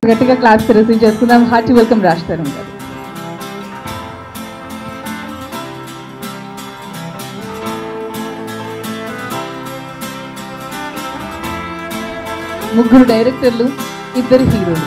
గట్టిగా claps receive చేసుకుందాం. Hearty welcome Raj Tarun గారు. ముగ్గురు డైరెక్టర్లు, ఇద్దరు హీరోలు.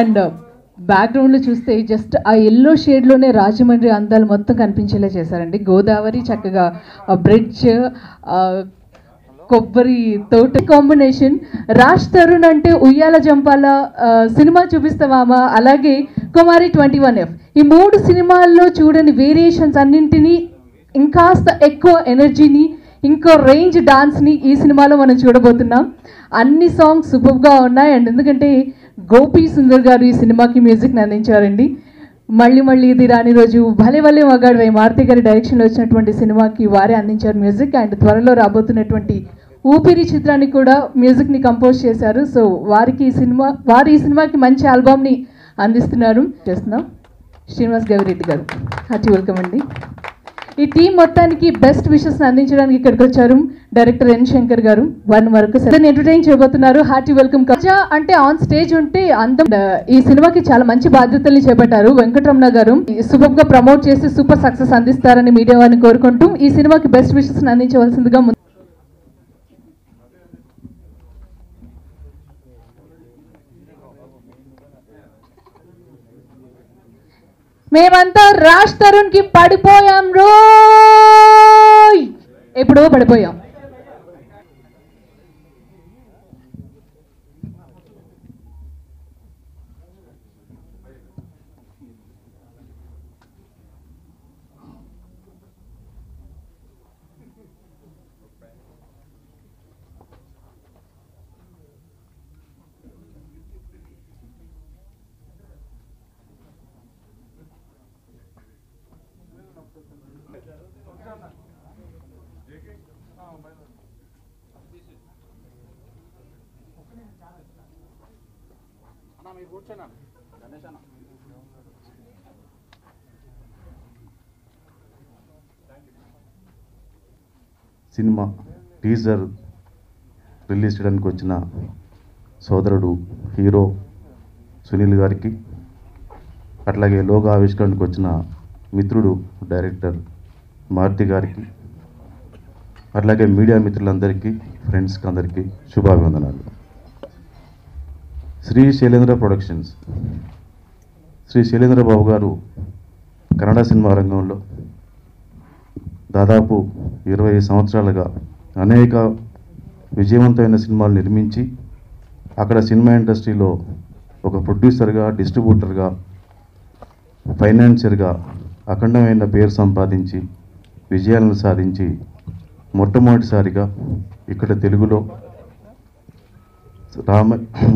అండ్ బ్యాక్గ్రౌండ్లో చూస్తే జస్ట్ ఆ ఎల్లో షేడ్లోనే రాజమండ్రి అందాలు మొత్తం కనిపించేలా చేశారండి. గోదావరి, చక్కగా బ్రిడ్జ్, కొబ్బరి తోట కాంబినేషన్. రాజ్ తరుణ్ అంటే ఉయ్యాల జంపాల సినిమా చూపిస్తామా, అలాగే కుమారి 21F, ఈ 3 సినిమాల్లో చూడని వేరియేషన్స్ అన్నింటినీ, ఇంకాస్త ఎక్కువ ఎనర్జీని, ఇంకో రేంజ్ డాన్స్ని ఈ సినిమాలో మనం చూడబోతున్నాం. అన్ని సాంగ్స్ సూపర్గా ఉన్నాయి. అండ్ ఎందుకంటే గోపి సుందర్ గారు ఈ సినిమాకి మ్యూజిక్ని అందించారండి. మళ్ళీ ఇది రాని రోజు, భలే భలే మగాడు మారుతి గారి డైరెక్షన్లో వచ్చినటువంటి సినిమాకి వారే అందించారు మ్యూజిక్. అండ్ త్వరలో రాబోతున్నటువంటి ఊపిరి చిత్రానికి కూడా మ్యూజిక్ని కంపోజ్ చేశారు. సో వారు ఈ సినిమాకి మంచి ఆల్బమ్ని అందిస్తున్నారు. చేస్తున్నాం. శ్రీనివాస్ గవిరెడ్డి గారు, హార్టీ వెల్కమ్ అండి. ఈ టీం మొత్తానికి బెస్ట్ విషెస్ని అందించడానికి ఇక్కడికి వచ్చారు డైరెక్టర్ ఎన్ శంకర్ గారు. వారిని మరొక ఎంటర్టైన్ చేయబోతున్నారు. Hearty welcome. కజా అంటే ఆన్ స్టేజ్ ఉంటే అందం. ఈ సినిమాకి చాలా మంచి బాధ్యతల్ని చేపట్టారు వెంకటరమణ గారు. సూపర్ గా ప్రమోట్ చేసి సూపర్ సక్సెస్ అందిస్తారని మీడియా వారిని కోరుకుంటూ ఈ సినిమాకి బెస్ట్ విషెస్ అందించవలసిందిగా మేమంతా రాజ్ తరుణ్ కి పడిపోయాం రోయ్, ఎప్పుడో పడిపోయాం. సినిమా టీజర్ రిలీజ్ చేయడానికి వచ్చిన సోదరుడు హీరో సునీల్ గారికి, అట్లాగే లోగో ఆవిష్కరణకు వచ్చిన మిత్రుడు డైరెక్టర్ మారుతి గారికి, అట్లాగే మీడియా మిత్రులందరికీ, ఫ్రెండ్స్కి అందరికీ శుభాభివందనాలు. శ్రీ శైలేంద్ర ప్రొడక్షన్స్, శ్రీ శైలేంద్ర బాబు గారు కన్నడ సినిమా రంగంలో దాదాపు 20 సంవత్సరాలుగా అనేక విజయవంతమైన సినిమాలు నిర్మించి అక్కడ సినిమా ఇండస్ట్రీలో ఒక ప్రొడ్యూసర్గా, డిస్ట్రిబ్యూటర్గా, ఫైనాన్షియర్గా అఖండమైన పేరు సంపాదించి విజయాలను సాధించి మొట్టమొదటిసారిగా ఇక్కడ తెలుగులో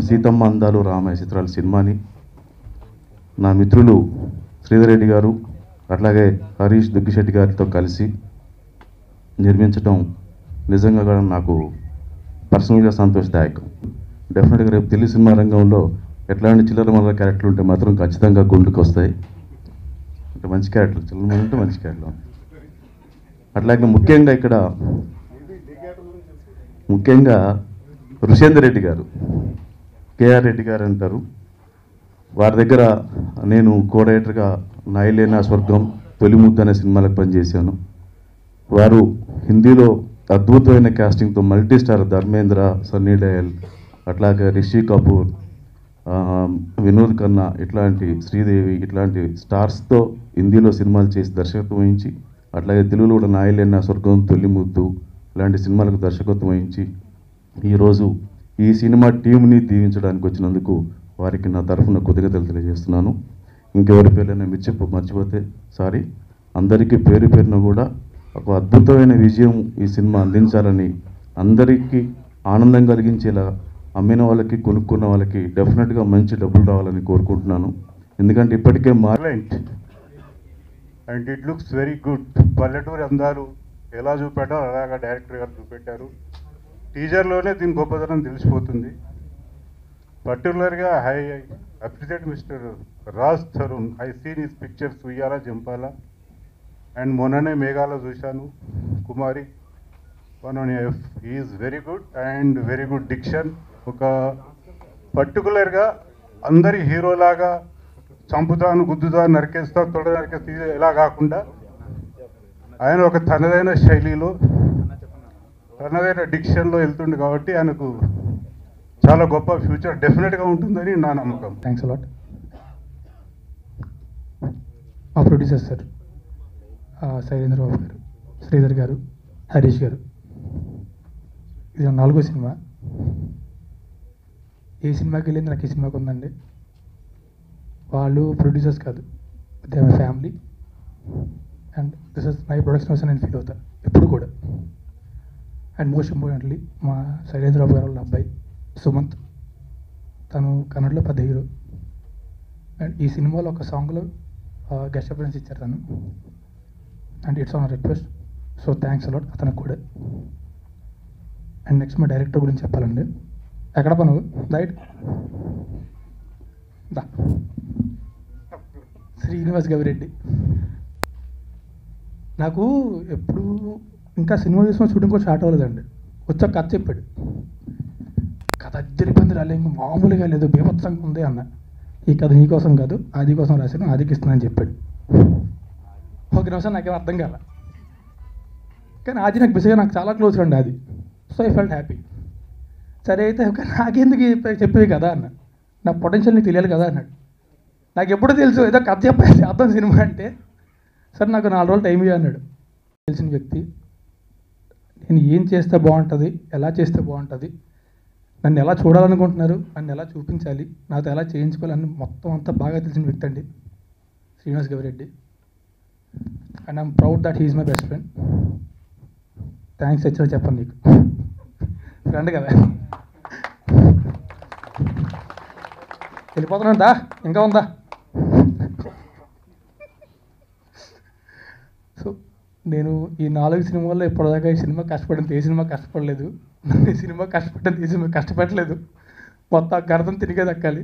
సీతమ్మ అందాలు రామయ్య చిత్రాల సినిమాని నా మిత్రులు శ్రీధర్ రెడ్డి గారు అట్లాగే హరీష్ దుగ్గిశెట్టి గారితో కలిసి నిర్మించడం నిజంగా కూడా నాకు పర్సనల్గా సంతోషదాయకం. డెఫినెట్గా రేపు తెలుగు సినిమా రంగంలో ఎట్లాంటి చిల్లర మల్లర క్యారెక్టర్లు ఉంటే మాత్రం ఖచ్చితంగా గుండెకి వస్తాయి. అంటే మంచి క్యారెక్టర్లు, చిల్లర మల్లర అంటే మంచి క్యారెక్టర్లు. అట్లాగే ముఖ్యంగా రుషేందర్ రెడ్డి గారు, కేఆర్ రెడ్డి గారు అంటారు, వారి దగ్గర నేను కో-డైరెక్టర్గా నాయలేనా స్వర్గం, తొలి ముద్దు అనే సినిమాలకు పనిచేశాను. వారు హిందీలో అద్భుతమైన కాస్టింగ్తో మల్టీ స్టార్ ధర్మేంద్ర, సన్నీ డయల్, అట్లాగే రిషి కపూర్, వినోద్ ఖన్నా, ఇట్లాంటి శ్రీదేవి, ఇట్లాంటి స్టార్స్తో హిందీలో సినిమాలు చేసి దర్శకత్వం వహించి, అట్లాగే తెలుగులో కూడా నాయలెన్న, స్వర్గం, తొలి ముద్దు ఇలాంటి సినిమాలకు దర్శకత్వం వహించి ఈరోజు ఈ సినిమా టీంని దీవించడానికి వచ్చినందుకు వారికి నా తరఫున కృతజ్ఞతలు తెలియజేస్తున్నాను. ఇంకెవరి పేర్లైనా మర్చిపోతే సారీ. అందరికీ పేరు పేరున కూడా ఒక అద్భుతమైన విజయం ఈ సినిమా అందించాలని, అందరికీ ఆనందం కలిగించేలా, అమ్మిన వాళ్ళకి కొనుక్కున్న వాళ్ళకి డెఫినెట్గా మంచి డబ్బులు రావాలని కోరుకుంటున్నాను. ఎందుకంటే ఇప్పటికే and it looks very good. పల్లెటూరి అందాలు ఎలా చూపెట్టారో అలాగా డైరెక్టర్ గారు చూపెట్టారు. టీజర్లోనే దీని గొప్పతనం తెలిసిపోతుంది. పర్టికులర్గా I appreciate mister Raj Tarun. I seen his pictures Uyyala Jampala and మొన్ననే మేఘాలో చూశాను Kumari 1F. Is very good and very good diction. ఒక పర్టికులర్గా అందరి హీరోలాగా చంపుతాను, గుద్దుతాను, నరికేస్తా, తొడ నరికేస్తా ఎలా కాకుండా ఆయన ఒక తనదైన శైలిలో, తనదైన డిక్షన్లో వెళ్తుండే కాబట్టి ఆయనకు చాలా గొప్ప ఫ్యూచర్ డెఫినెట్గా ఉంటుందని నా నమ్మకం. Thanks a lot. మా ప్రొడ్యూసర్ సార్ శైలేంద్రబాబు గారు, శ్రీధర్ గారు, హరీష్ గారు. ఇది నా 4వ సినిమా. ఏ సినిమాకి వెళ్ళింది నాకు ఈ సినిమాకి ఉందండి. వాళ్ళు ప్రొడ్యూసర్స్ కాదు, they my family and this is my production house అని నేను ఫీల్ అవుతాను ఎప్పుడు కూడా. అండ్ మోస్ట్ ఇంపార్టెంట్లీ మా శైలేంద్రబాబు గారు వాళ్ళ అబ్బాయి సుమంత్, తను కన్నడలో పెద్ద హీరో. అండ్ ఈ సినిమాలో ఒక సాంగ్లో గెస్ట్ అపియరెన్స్ ఇచ్చారు తను. And it's on request, so thanks a lot అతనికి కూడా. అండ్ నెక్స్ట్ మా డైరెక్టర్ గురించి చెప్పాలండి. ఎక్కడ పను రైట్ దా శ్రీనివాస్ గవిరెడ్డి. నాకు ఎప్పుడు ఇంకా సినిమా చూసిన షూటింగ్ కూడా స్టార్ట్ అవ్వలేదండి. వచ్చాక కథ చెప్పాడు. కథ అద్దరిపోయింది, రాలే ఇంకా మామూలుగా లేదు, బీభత్సంగా ఉంది అన్న. ఈ కథ నీకోసం కాదు, ఆది కోసం రాశాను, ఆదికి ఇస్తున్నానని చెప్పాడు. ఒక నిమిషం నాకేం అర్థం కాల, కానీ ఆది నాకు బిజీగా, నాకు చాలా క్లోజ్ ఫ్రెండ్ ఆది. So I felt happy. సరే అయితే నాకెందుకు చెప్పేవి కదా అన్న, నా పొటెన్షియల్ నీకు తెలియాలి కదా అన్నాడు. నాకు ఎప్పుడు తెలుసు ఏదో కథ చెప్పేసి అర్థం సినిమా అంటే. సరే నాకు 4 రోజులు టైం ఇవ్వ అన్నాడు. తెలిసిన వ్యక్తి, నేను ఏం చేస్తే బాగుంటుంది, ఎలా చేస్తే బాగుంటుంది, నన్ను ఎలా చూడాలనుకుంటున్నారు, నన్ను ఎలా చూపించాలి, నాతో ఎలా చేయించుకోవాలని మొత్తం అంతా బాగా తెలిసిన వ్యక్తి అండి Srinivas Gavireddy. And I'm proud that he's my best friend. Thanks వచ్చినా చెప్పండి, నీకు ఫ్రెండ్ కదా. వెళ్ళిపోతున్నాను దా, ఇంకా ఉందా. సో నేను ఈ 4 సినిమాల్లో ఇప్పటిదాకా ఈ సినిమా కష్టపడింది, ఏ సినిమా కష్టపడలేదు. నన్ను ఈ సినిమా కష్టపడింది, ఈ సినిమా కష్టపడలేదు. మొత్తం గర్దం తిరిగే దక్కాలి.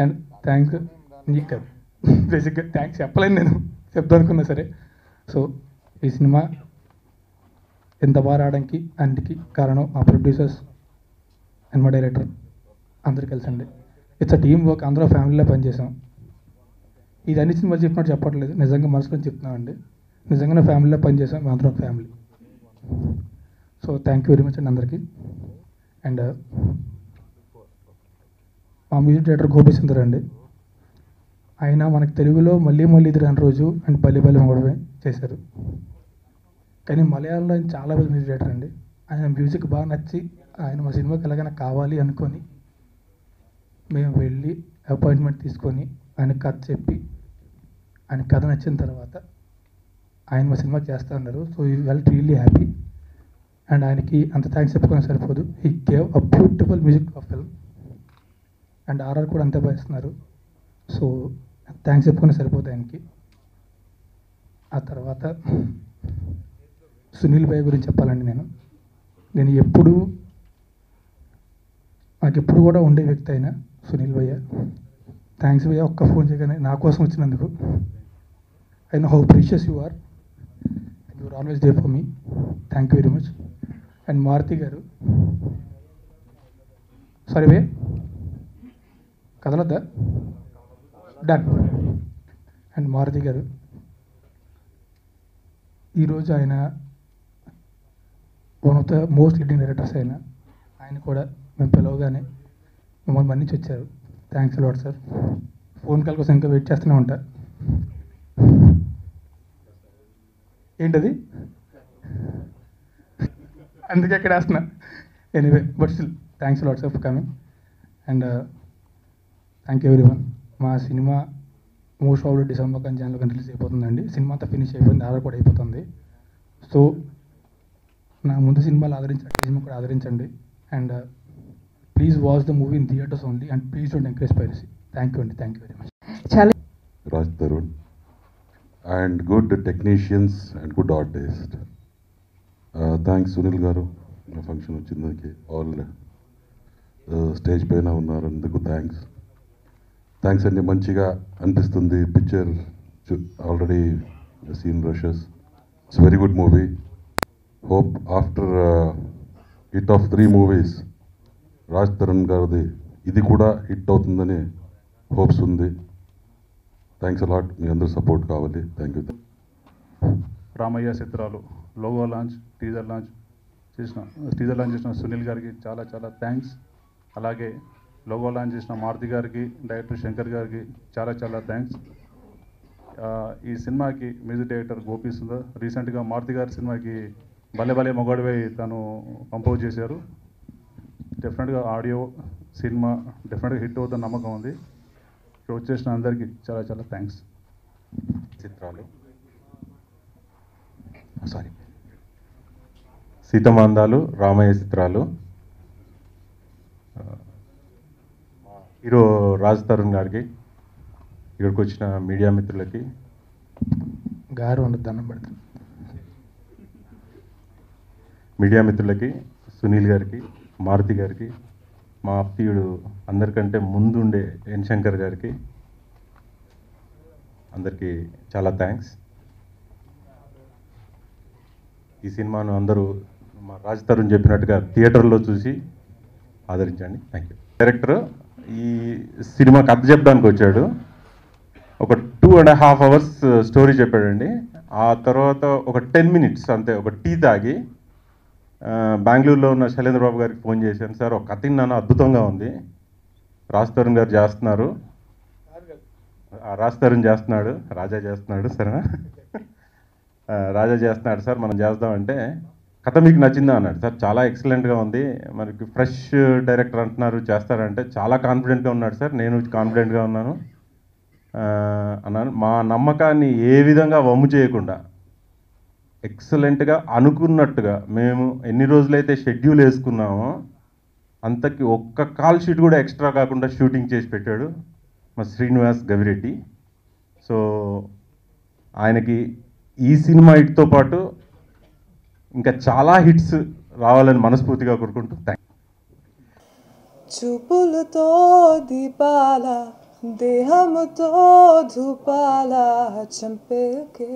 అండ్ థ్యాంక్స్ నీకు కాదు, బేసిక్గా థ్యాంక్స్ చెప్పలేను, నేను చెప్తాను అనుకున్నా సరే. సో ఈ సినిమా ఎంత బాగా రావడానికి అన్నిటికీ కారణం మా ప్రొడ్యూసర్స్ అండ్ మా డైరెక్టర్ అందరూ కలిసి అండి. ఇట్స్ అ టీమ్ వర్క్, అందరూ ఫ్యామిలీలో పనిచేసాం. ఇది అన్ని సినిమాలు చెప్పినట్టు చెప్పట్లేదు, నిజంగా మనసులో చెప్తున్నామండి. నిజంగానే ఫ్యామిలీలో పనిచేసాం, మా అందరం family. So thank you very much అండి అందరికీ. అండ్ మా మ్యూజిక్ డైరెక్టర్ గోపీచందర్ అండి. ఆయన మనకు తెలుగులో మళ్ళీ మళ్ళీ ఇద్దరు అన్న రోజు అండ్ పల్లి పల్లి మొగడమే చేశారు. కానీ మలయాళంలో ఆయన చాలా పెద్ద మ్యూజిక్ డైరెక్టర్ అండి. ఆయన మ్యూజిక్ బాగా నచ్చి ఆయన మా సినిమాకి ఎలాగైనా కావాలి అనుకొని మేము వెళ్ళి అపాయింట్మెంట్ తీసుకొని ఆయన కథ చెప్పి, ఆయన కథ నచ్చిన తర్వాత ఆయన మా సినిమాకి చేస్తూ ఉన్నారు. So you felt really happy. And ఆయనకి అంత థ్యాంక్స్ చెప్పుకొని సరిపోదు. He gave a beautiful music of film. And RR కూడా అంతే భావిస్తున్నారు. సో థ్యాంక్స్ చెప్పుకొని సరిపోదు ఆయనకి. ఆ తర్వాత సునీల్ భయ్య గురించి చెప్పాలండి. నేను ఎప్పుడు నాకు ఎప్పుడు కూడా ఉండే వ్యక్తి అయినా సునీల్ భయ్య. థ్యాంక్స్ భయ్య, ఒక్క ఫోన్ చేయగానే నా కోసం వచ్చినందుకు. I know how precious you are, you are always there for me. Thank you very much. And Maruthi garu, sorry భయ్య కదలద్దా, డన్. అండ్ మారుతి గారు, ఈరోజు ఆయన one of the most leading directors అయిన ఆయన కూడా మేము పిలవగానే మమ్మల్ని మన్నించి వచ్చారు. Thanks lot sir. Phone call కోసం ఇంకా వెయిట్ చేస్తూనే ఉంటా. ఏంటది అందుకే ఎక్కడ వేస్తున్నా. Anyway but still thanks lot sir for coming and thank you everyone. మా సినిమా మోస్ట్ ఆఫ్ డిసెంబర్ కానీ జనవరి కానీ రిలీజ్ అయిపోతుందండి. సినిమా అంతా ఫినిష్ అయిపోయింది, ఆర్డర్ కూడా అయిపోతుంది. సో నా ముందు సినిమాలు ఆదరించండి, సినిమా కూడా ఆదరించండి. And please watch the movie in theatres only and please don't encourage piracy. Thank you అండి. Thank you very much. చాలా Raj Tarun and good technicians and good artists. Thanks Sunil garu నా ఫంక్షన్ వచ్చిందానికి ఆల్ స్టేజ్ పైన ఉన్నారు అందుకు thanks అండి. మంచిగా అనిపిస్తుంది picture already scene rashes. It's very good movie. Hope after hit of 3 movies Raj Tarun గారిది ఇది కూడా హిట్ అవుతుందని హోప్స్ ఉంది. Thanks a lot. మీ అందరూ సపోర్ట్ కావాలి. Thank you. రామయ్య చిత్రాలు లోగో లాంచ్, టీజర్ లాంచ్ చేసిన సునీల్ గారికి చాలా చాలా థ్యాంక్స్. అలాగే లోగో లాంచ్ చేసిన మారుతి గారికి, డైరెక్టర్ శంకర్ గారికి చాలా చాలా థ్యాంక్స్. ఈ సినిమాకి మ్యూజిక్ డైరెక్టర్ గోపి సుందర్ రీసెంట్గా మారుతి గారి సినిమాకి భలే భలే మొగడివై తను కంపోజ్ చేశారు. డెఫినెట్గా ఆడియో సినిమా డెఫినెట్గా హిట్ అవుతున్న నమ్మకం ఉంది. ఇక్కడ వచ్చేసిన అందరికీ చాలా చాలా థ్యాంక్స్. చిత్రాలు సీతమాందాలు, రామయ్య చిత్రాలు, హీరో రాజ్ తరుణ్ గారికి, ఇక్కడికి వచ్చిన మీడియా మిత్రులకి గారు ఉండదు దండం పెడతాను. మీడియా మిత్రులకి, సునీల్ గారికి, మారుతి గారికి, మా ఆప్తీయుడు అందరికంటే ముందుండే ఎన్ శంకర్ గారికి అందరికీ చాలా థ్యాంక్స్. ఈ సినిమాను అందరూ మా రాజ్ తరుణ్ చెప్పినట్టుగా థియేటర్లో చూసి ఆదరించండి. Thank you. డైరెక్టర్ ఈ సినిమా కథ చెప్పడానికి వచ్చాడు. ఒక 2.5 hours స్టోరీ చెప్పాడండి. ఆ తర్వాత ఒక 10 minutes అంతే ఒక టీ తాగి బెంగళూరులో ఉన్న శైలేంద్ర బాబు గారికి ఫోన్ చేశాను. సార్ ఒక కథ విన్నాను, అద్భుతంగా ఉంది, రాజ్ తరుణ్ గారు చేస్తున్నారు, రాజ్ తరుణ్ చేస్తున్నాడు, రాజా చేస్తున్నాడు, సరేనా రాజా చేస్తున్నాడు సార్, మనం చేద్దామంటే కథ మీకు నచ్చిందా అన్నాడు. సార్ చాలా ఎక్సలెంట్గా ఉంది, మనకి ఫ్రెష్ డైరెక్టర్ అంటున్నారు చేస్తారంటే చాలా కాన్ఫిడెంట్గా ఉన్నాడు సార్, నేను కాన్ఫిడెంట్గా ఉన్నాను అన్నాను. మా నమ్మకాన్ని ఏ విధంగా వమ్ము చేయకుండా ఎక్సలెంట్గా అనుకున్నట్టుగా మేము ఎన్ని రోజులైతే షెడ్యూల్ వేసుకున్నామో అంతకి ఒక్క కాల్ షీట్ కూడా ఎక్స్ట్రా కాకుండా షూటింగ్ చేసి పెట్టాడు మా శ్రీనివాస్ గవిరెడ్డి. సో ఆయనకి ఈ సినిమా హిట్తో పాటు ఇంకా చాలా హిట్స్ రావాలని మనస్ఫూర్తిగా కోరుకుంటూ థ్యాంక్ యూ. చూపులతో దీపాల దేహముతో ధూపాల చంపేకే